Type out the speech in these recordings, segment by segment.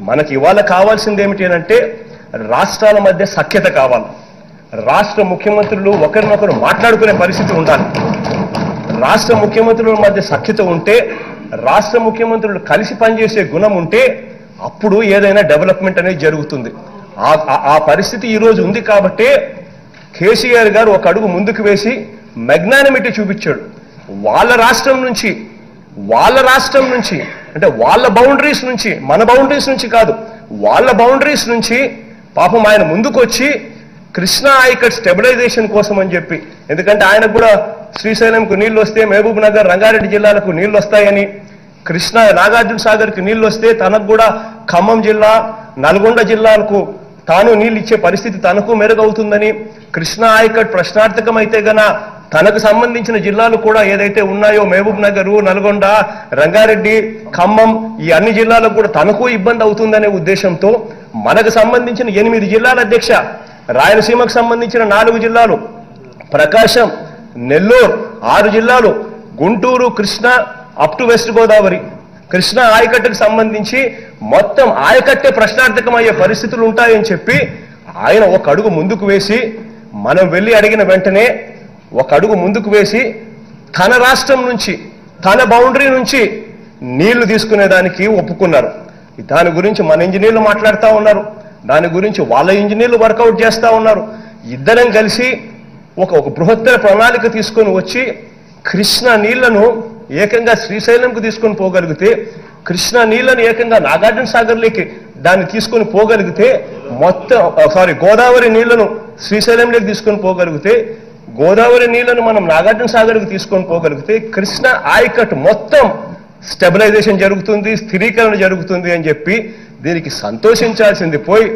మనకి ఇవాళ కావాల్సింది ఏమిటి అంటే రాష్ట్రాల మధ్య సఖ్యత కావాలి. రాష్ట్ర ముఖ్యమంత్రులు ఒకరినొకరు మాట్లాడుకునే పరిస్థితి ఉండాలి. రాష్ట్ర ముఖ్యమంత్రుల మధ్య సఖ్యత ఉంటే, రాష్ట్ర ముఖ్యమంత్రులు కలిసి పనిచేసే గుణం ఉంటే అప్పుడు ఏదైనా డెవలప్మెంట్ అనేది జరుగుతుంది. ఆ పరిస్థితి ఈరోజు ఉంది కాబట్టే కేసీఆర్ గారు ఒక అడుగు ముందుకు వేసి మెగ్నానిమిటీ చూపించాడు. వాళ్ళ రాష్ట్రం నుంచి అంటే వాళ్ళ బౌండరీస్ నుంచి, మన బౌండరీస్ నుంచి కాదు, వాళ్ళ బౌండరీస్ నుంచి పాపం ఆయన ముందుకు వచ్చి కృష్ణా ఆయకట్ స్టెబిలైజేషన్ కోసం అని చెప్పి, ఎందుకంటే ఆయనకు కూడా శ్రీశైలంకు నీళ్లు వస్తే మహబూబ్ నగర్, రంగారెడ్డి జిల్లాలకు నీళ్లు వస్తాయని, కృష్ణా నాగార్జున సాగర్కి నీళ్లు వస్తే తనకు కూడా ఖమ్మం జిల్లా, నల్గొండ జిల్లాలకు తాను నీళ్ళు ఇచ్చే పరిస్థితి తనకు మెరుగవుతుందని, కృష్ణా ఆయకట్ ప్రశ్నార్థకమైతే గన తనకు సంబంధించిన జిల్లాలు కూడా ఏదైతే ఉన్నాయో మహబూబ్ నగర్, నల్గొండ, రంగారెడ్డి, ఖమ్మం, ఈ అన్ని జిల్లాలకు కూడా తనకు ఇబ్బంది అవుతుందనే ఉద్దేశంతో మనకు సంబంధించిన 8 జిల్లాల అధ్యక్ష, రాయలసీమకు సంబంధించిన 4 జిల్లాలు, ప్రకాశం, నెల్లూరు 6 జిల్లాలు, Guntur, Krishna up to west Godavari, Krishna ఆయకట్టుకు సంబంధించి మొత్తం ఆయకట్టే ప్రశ్నార్థకమయ్యే పరిస్థితులు ఉంటాయని చెప్పి ఆయన ఒక అడుగు ముందుకు వేసి, మనం వెళ్ళి అడిగిన వెంటనే ఒక అడుగు ముందుకు వేసి తన రాష్ట్రం నుంచి, తన బౌండరీ నుంచి నీళ్లు తీసుకునేదానికి ఒప్పుకున్నారు. దాని గురించి మన ఇంజనీర్లు మాట్లాడుతూ ఉన్నారు, దాని గురించి వాళ్ళ ఇంజనీర్లు వర్కౌట్ చేస్తూ ఉన్నారు. ఇద్దరం కలిసి ఒక బృహత్తర ప్రణాళిక తీసుకొని వచ్చి కృష్ణా నీళ్లను ఏకంగా శ్రీశైలంకు తీసుకొని పోగలిగితే, కృష్ణా నీళ్లను ఏకంగా నాగార్జున సాగర్లోకి దాన్ని తీసుకొని పోగలిగితే, గోదావరి నీళ్లను శ్రీశైలంలోకి తీసుకొని పోగలిగితే, గోదావరి నీళ్లను మనం నాగార్జున సాగర్కి తీసుకొని పోగలిగితే కృష్ణా ఆయకట్ మొత్తం స్టెబిలైజేషన్ జరుగుతుంది, స్థిరీకరణ జరుగుతుంది అని చెప్పి దీనికి సంతోషించాల్సింది పోయి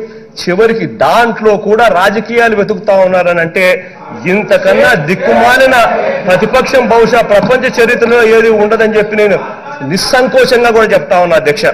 చివరికి దాంట్లో కూడా రాజకీయాలు వెతుకుతా ఉన్నారని అంటే ఇంతకన్నా దిక్కుమాలిన ప్రతిపక్షం బహుశా ప్రపంచ చరిత్రలో ఏది ఉండదని చెప్పి నేను నిస్సంకోచంగా కూడా చెప్తా ఉన్నా అధ్యక్ష.